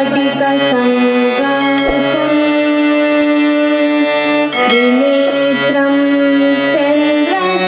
स्फटिक संकाशम् त्रिनेत्रं चन्द्रशेखरम्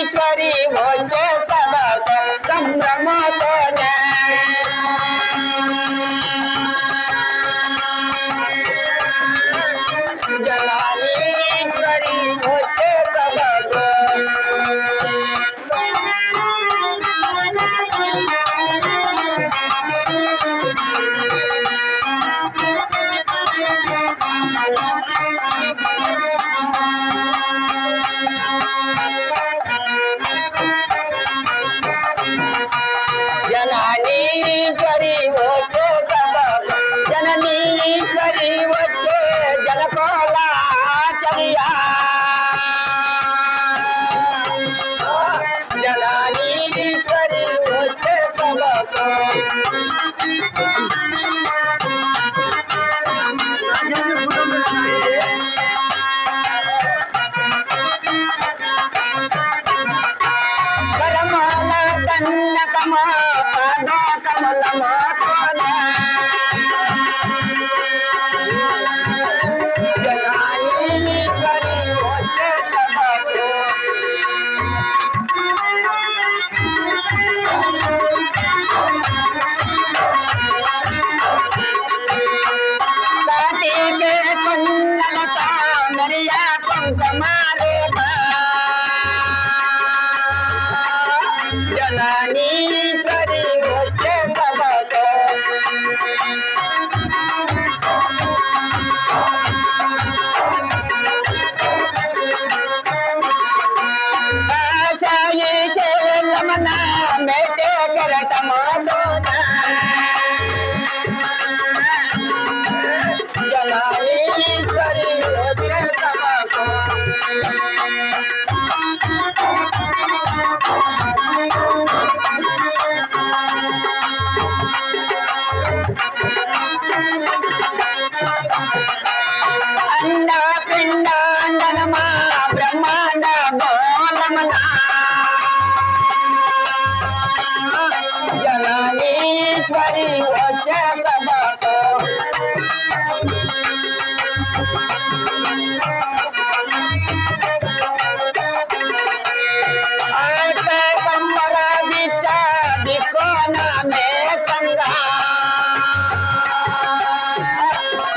ईश्वरी होचे सबक संभ्रम तो जलाली ईश्वरी होचे सबक जलानीश्वरी होचे सबक आशाई से लमना मेटे करत मादोना जलानीश्वरी होचे सबक जलानीश्वरी होचे सबक आठ कंबरा दिचा दिकोना में चंगा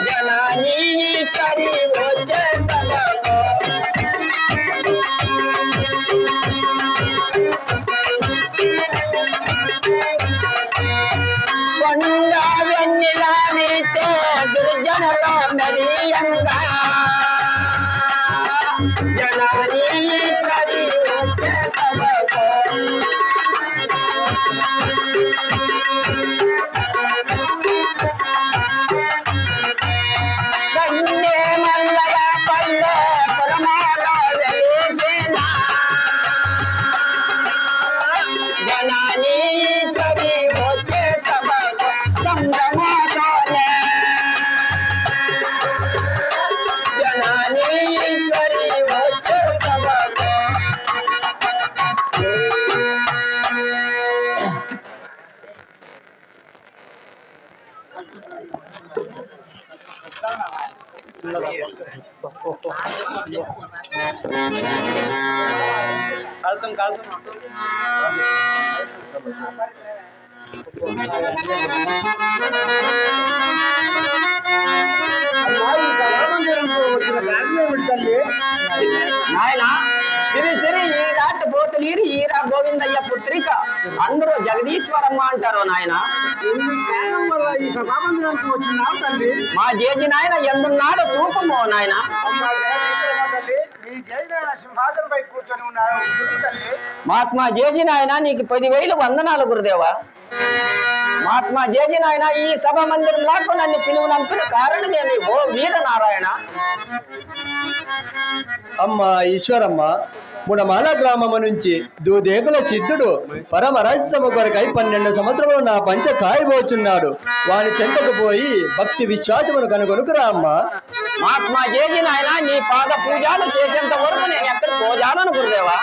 जलानीश्वरी होचे सबक दुर्जनलो मेरियंगा जलानीश्वरी होचे सबक कन्ने मल्लया पल्ले परमालो वेलिसेना जलानीश्वरी होचे सबक संभ्रम जलानीश्वरी होचे सबक kalsum నాయన సిరి సిరి ఈరాట పోతులీరి ఈరా గోవిందయ్య పుత్రిక అందరూ జగదీశ్వరమ్మ అంటారు నాయన. ఈ సభామందిరానికి వచ్చినావు తల్లి. మా జేజి నాయన ఎందున్నాడో చూపము నాయన. సింహాసనపై కూర్చొని ఉన్నారు తల్లి. మహాత్మా జేజి నాయన నీకు 10,000 వందనాలు గురుదేవా. మహాత్మా జేజి నాయన ఈ సభ మందిరంలో నన్ను పిలువనంపిన కారణమేమి ఓ వీరనారాయణ? అమ్మ ఈశ్వరమ్మ, ముడమాల గ్రామము నుంచి దూదేకుల సిద్ధుడు పరమ రహస్యము కొరకై 12 సంవత్సరములు నా పంచ కాయబోచున్నాడు. వాని చెంతకు పోయి భక్తి విశ్వాసమును కనుగొనుకురా అమ్మ. మహాత్మా జేజి నాయన నీ పాద పూజలు చేసేంత వరకు నేను ఎక్కడ పోజాలను గురుదేవా.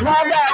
Mother,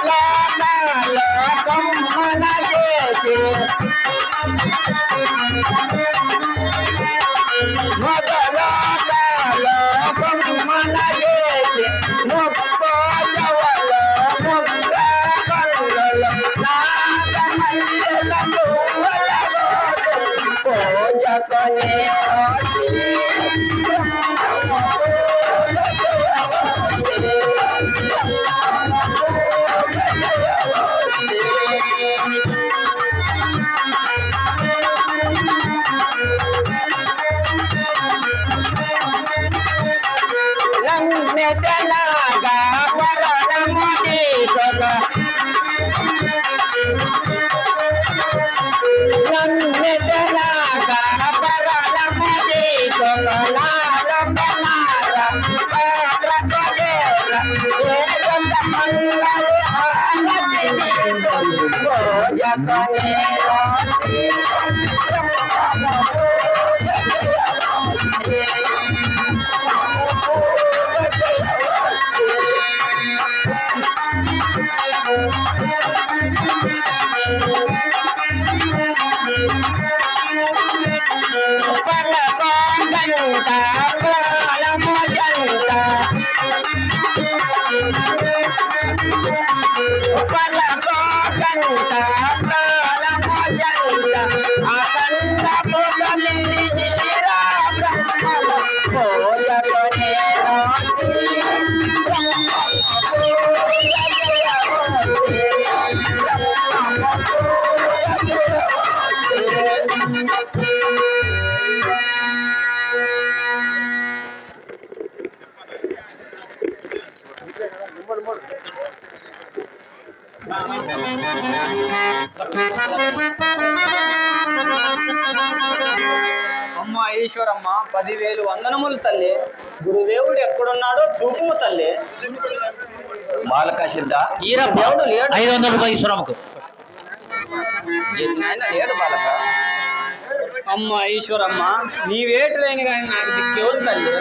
అమ్మ ఈశ్వరమ్మ 10,000 వందనములు తల్లి. గురుదేవుడు ఎక్కడున్నాడో చూపుము తల్లి. బాలక సిద్ధ ఈర దేవుడు లేడు. 500 రూపాయలు ఈశ్వరమ్మకు. నాయన లేడు బాలక. అమ్మ ఈశ్వరమ్మ నీవేటు లేని కానీ నాకు దిక్కేవరు తల్లి.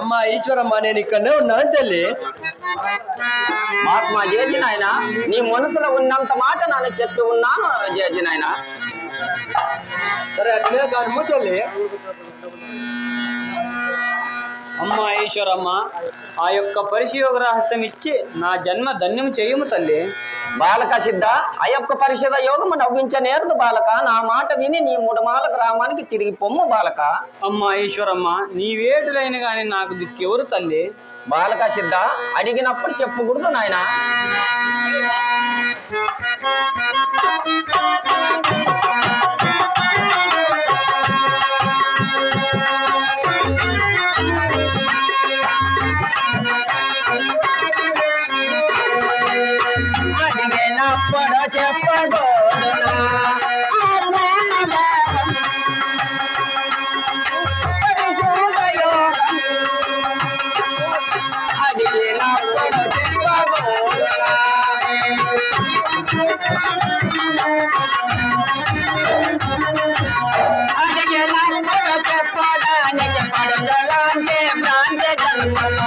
అమ్మా ఈశ్వరమ్మ, నేను ఇక్కడనే ఉన్నాను తల్లి. మహాత్మా జేజీ నాయన, నీ మనసులో ఉన్నంత మాట నన్ను చెప్పి ఉన్నాను జేజీ నాయన. సరే అట్లే కాను తల్లి. అమ్మ ఈశ్వరమ్మ ఆ యొక్క పరిశయోగ రహస్యం ఇచ్చి నా జన్మ ధన్యం చేయుము తల్లి. బాలక సిద్ధ ఆ యొక్క పరిషద యోగము నవ్వించనేరదు బాలక. నా మాట విని నీ ముడమాల గ్రామానికి తిరిగి పొమ్ము బాలక. అమ్మ ఈశ్వరమ్మ నీవేటులైన కానీ నాకు దిక్కెవరు తల్లి. బాలక సిద్ధ అడిగినప్పుడు చెప్పకూడదు నాయన. అడిగినప్పుడు చెప్పకూడదునా చెప్పడానికి పడచలాంటి భ్రాంతి జన్మలో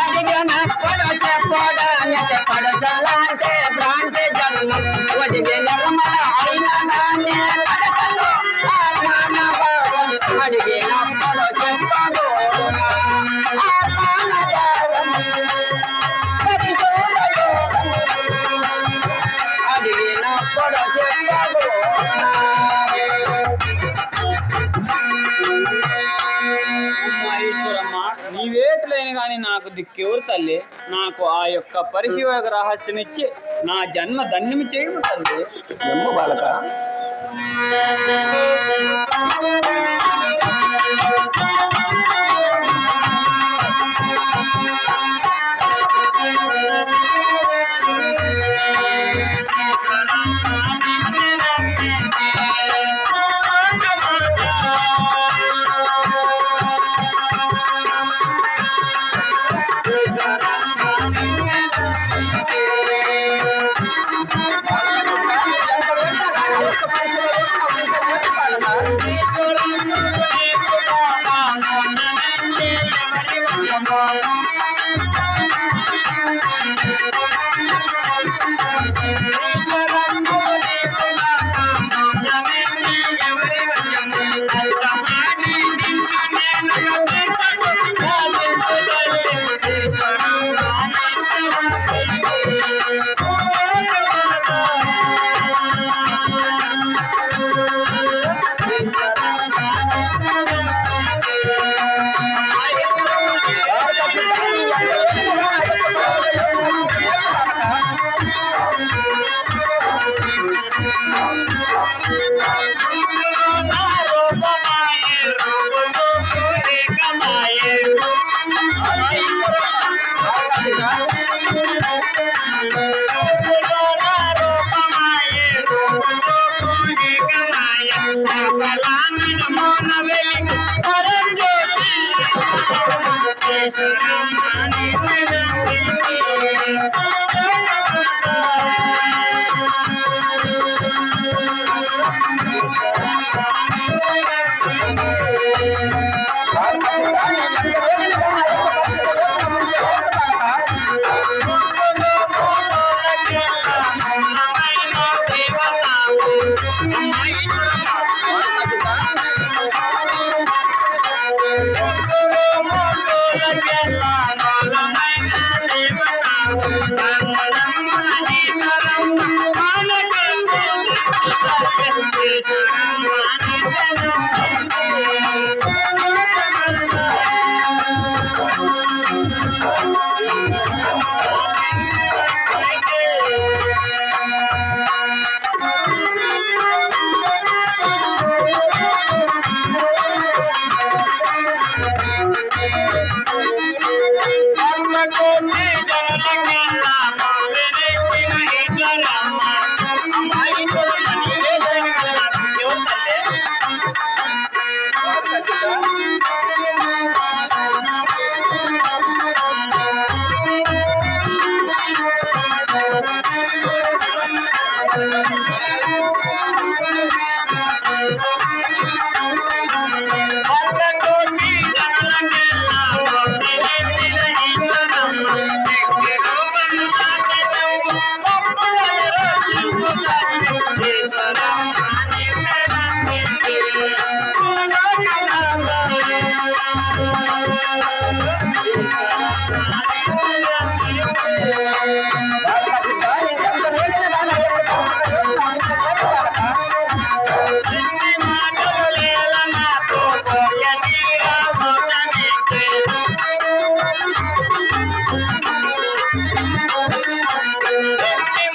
అడిగినప్పుడు చెప్పడానికి పడచలాంటి భ్రాంతి జన్మం ఒదిగి నిర్మల అయిన నాన్నే కడకతో ఆత్మాన భావం అడిగినప్పుడు చెప్పగోడునా ఆత్మాన భావం పరిశోధయోగం అడిగినప్పుడు చెప్పగోడునా. ఈశ్వరమ్మ నీవేటులైన కానీ నాకు దిక్కెవరు తల్లి. నాకు ఆ యొక్క పరిశయోగ రహస్యం ఇచ్చి నా జన్మ ధన్యం చేయము తల్లి. జమ్ము బాలక.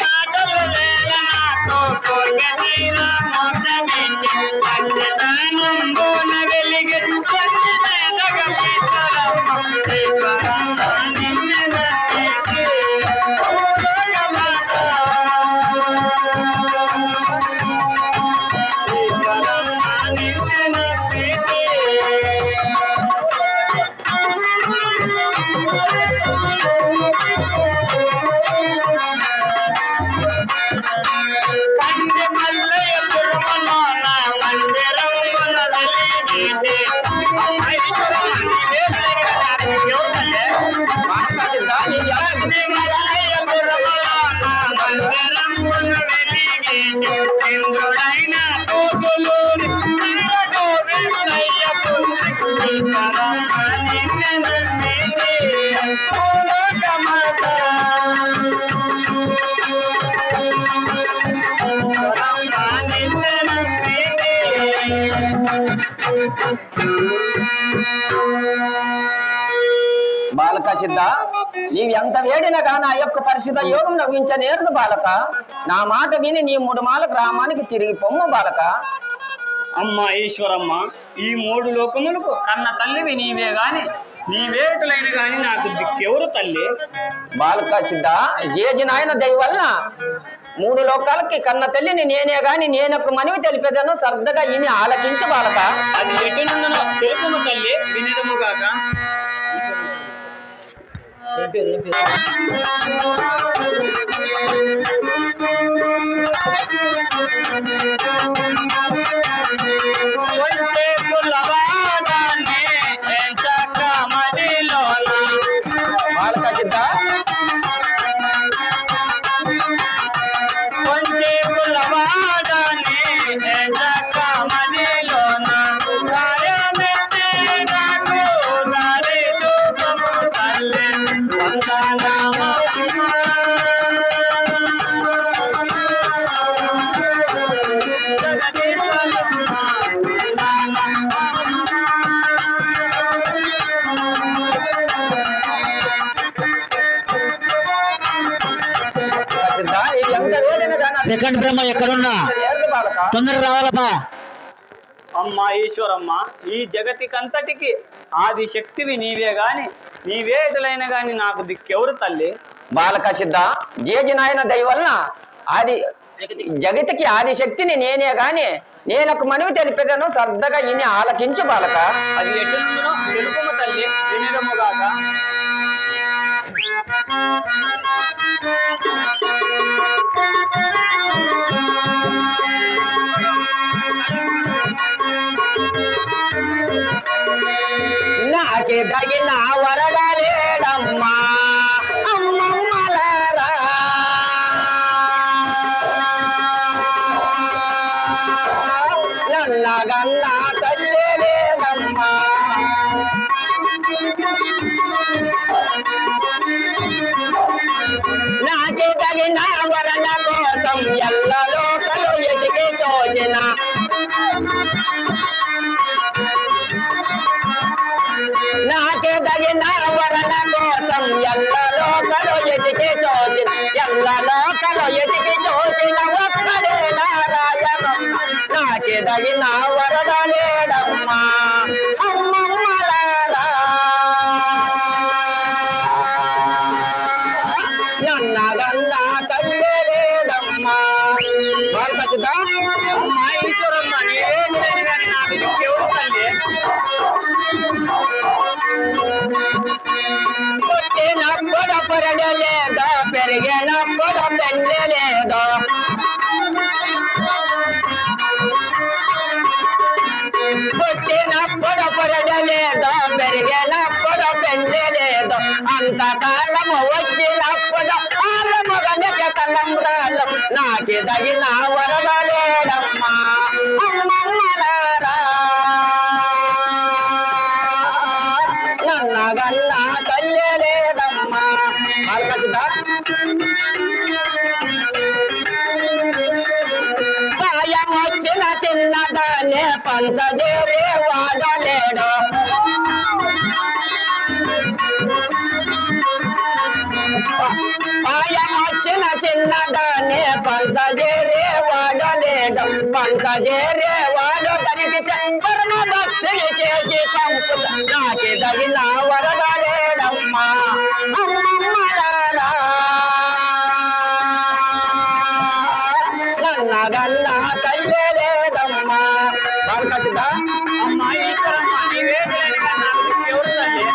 మాటలు లేల నాతో కోగనీర మోక్షమిచ్చి పంచదానంబున వెలిగి బాలక సిద్ధ, నీవు ఎంత వేడినగా నా యొక్క పరిశుద్ధ యోగం నవ్వించనేరదు బాలక. నా మాట విని నీ 3 మాల గ్రామానికి తిరిగి పొమ్ము బాలక. అమ్మ ఈశ్వరమ్మ, ఈ 3 లోకములకు కన్న తల్లివి నీవే గాని నీవేటులైన గాని నాకు దిక్కెవరు తల్లి? బాలక సిద్ధ, జేజి నాయన దయ వలన 3 లోకాలకి కన్న తల్లిని నేనే గాని నేనొక్క మనవి తెలిపేదను శ్రద్ధగా ఇని ఆలకించు బాలక. అది ఎటునందునో తెలుపుము తల్లి, వినిదముగాక. బాలక సిద్ధ, సెకండ్ బ్రహ్మ ఎక్కడున్నా తొందరగా రావాలపా. అమ్మ ఈశ్వరమ్మ, ఈ జగతికంతటికి ఆది శక్తివి నీవే గాని నీవేటులైన గాని నాకు దిక్కెవరు తల్లి? బాలక సిద్ధ, జేజి నాయన దయ వలన జగతికి ఆది శక్తిని నేనే గాని నేనొక మనవి తెలిపేదను శ్రద్ధగా ఇని ఆలకించు బాలక. అది ఎటునందునో తెలుపుము తల్లి, వినిదముగాక. నాకే తగిన వరదలేడమ్మా అమ్మమ్మలారా, నన్నగన్నా తల్లేదమ్మా. నాకే తగిన వరద కోసం ఎల్లలో కలు ఎదిగి చోచిన నాకే తగిన వరణ కోసం ఎల్లలో కలు ఎదిగి చోచిన ఒక్కడే నారాయణమ్మ. నాకే తగిన వరద లేడమ్మా అమ్మమ్మలారా, నన్నగన్నా తల్లి లేదమ్మా. బాలక సిద్ధ, అమ్మ ఈశ్వరమ్మ, నీవేటులైన గాని నాకు దిక్కెవరు తల్లి? పుట్టినప్పుడు పొరడలేదో పెరిగినప్పుడు పెళ్ళలేదో, పుట్టినప్పుడు పొరడలేదో పెరిగినప్పుడు పెళ్ళలేదో, అంతకాలము వచ్చినప్పుడు ఆలముగనక తలంబ్రాలు నాకి తగిన వరదలేడమ్మా అమ్మమ్మలారా, నన్నగన్నా తల్లి లేదమ్మా. బాలక సిద్ధ, ప్రాయమొచ్చిన చిన్నదాన్ని పంచజేరి వాడలేడు, వచ్చిన చిన్నదాన్ని పంచజేరే వాడలేడు పంచజేరే వాడు దరికితే పరమ భక్తులు చేసి పంపుతా నాకి తగిన వరదలేడమ్మా అమ్మమ్మలారా నన్నగన్నా తల్లి లేదమ్మా బాలకృష్ణ అమ్మా ఈశ్వరమ్మ నీవేట్లేని కానీ నాకు దిక్కెవరు తల్లి?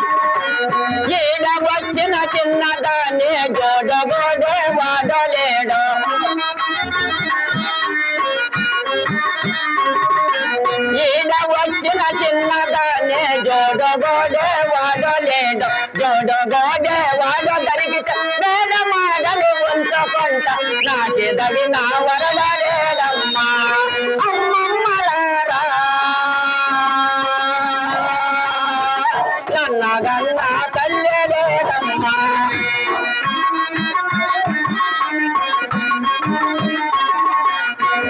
ఈడ వచ్చిన చిన్నదాన్ని జోడగోడే వాడలేడు ఈడ వచ్చిన చిన్నదాన్ని జోడగోడే వాడలేడు జోడగోడే వాడ దరికితే వేద మాడలు ఉంచకుంట నాకి తగిన వరదలేదమ్మా అమ్మమ్మలారా నన్నగన్నా తల్లి లేదమ్మా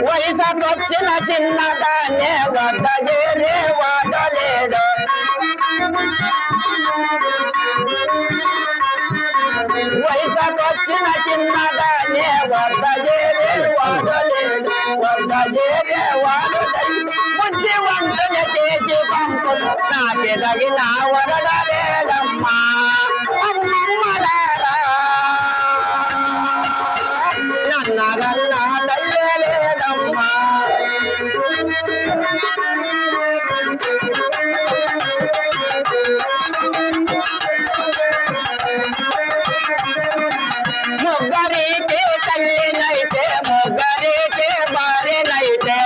వయసకొచ్చిన చిన్నదాన్ని వద్ద చేరే వాడలేడు వయసకొచ్చిన చిన్నదాన్ని వద్ద చేరే వాడలేడు వద్ద చేరే వాడు బుద్ధి వంటనే చేసి పంపు నాకే తగిన వరదలేదమ్మా అమ్మమ్మలారా నన్నగన్నా తల్లి లేదమ్మా ముగ్గురికి తల్లినైతే ముగ్గురికి భార్యనైతే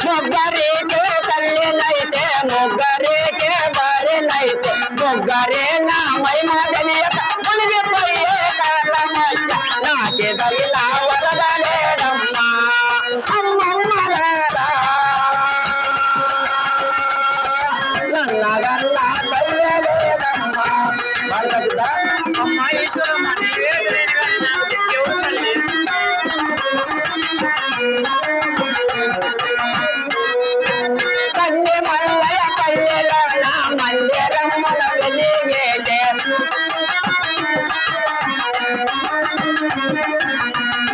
ముగ్గురికి తల్లినైతే ముగ్గురికి భార్యనైతే ముగ్గురే నా మహిమ తెలియక మునిగిపోయే కాలమచ్చ నాకే తగిన వరదలేదమ్మా అమ్మమ్మలారా నన్నగన్నా తల్లి లేదమ్మా బాలకృష్ణ అమ్మా ఈశ్వరమ్మ నీవేట్లేని కానీ నాకు దిక్కెవరు తల్లి? కంది మల్లయ్య పల్లెలో నా మందిరమున వెలిగేటే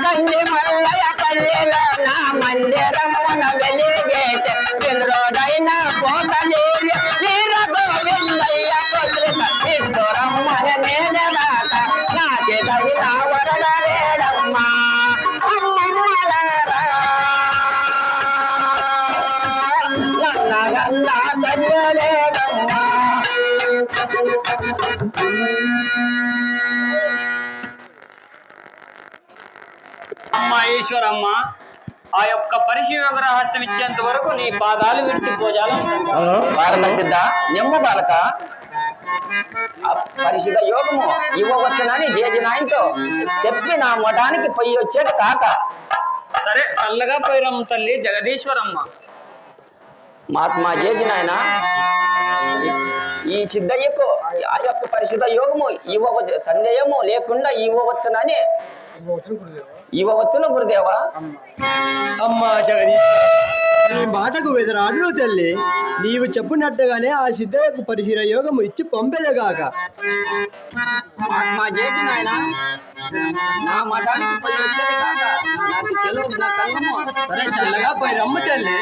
కంది మల్లయ్య పల్లెలో నా మందిరమున వెలిగేటే చంద్రుడైన కోట నీరు వీరగోవిందయ్య కొల్లిన ఈశ్వరమ్మన నేనదాక నాకే తగిన వరదలేడమ్మా అమ్మమ్మలారా నన్నగన్నా తల్లి లేదమ్మా అమ్మా ఈశ్వరమ్మ ఆ యొక్క పరిశీలక రహస్యం ఇచ్చేంత వరకు నీ పాదాలు విడిచి పూజాలనుకుంటా. బాలకృష్ణ నెమ్మ బాలక ఆ పరిశుద్ధ యోగము ఇవ్వవచ్చునని జేజి నాయనతో చెప్పి నా మఠానికి పోయి వచ్చేది కాక సరే చల్లగా పోయిరమ్మ తల్లి జగదీశ్వరమ్మ. మహాత్మా జేజి నాయన ఈ సిద్ధయ్యకు ఆ యొక్క పరిశుద్ధ యోగము ఇవ్వవచ్చు సందేహము లేకుండా ఇవ్వవచ్చునని ఇవ్వవచ్చును గురుదేవా. అమ్మా జగదీశ్వర నీ మాటకు వెదరాడును తల్లి. నీవు చెప్పినట్టుగానే ఆ సిద్ధయ్యకు పరిశీల యోగము ఇచ్చి పంపేదేగాక. మహాత్మా జేజి నాయన నా మఠానికి పోయి వచ్చేది కాక నాకు సెలవు నా సంగము సరే చల్లగా పోయి రమ్ము తల్లి.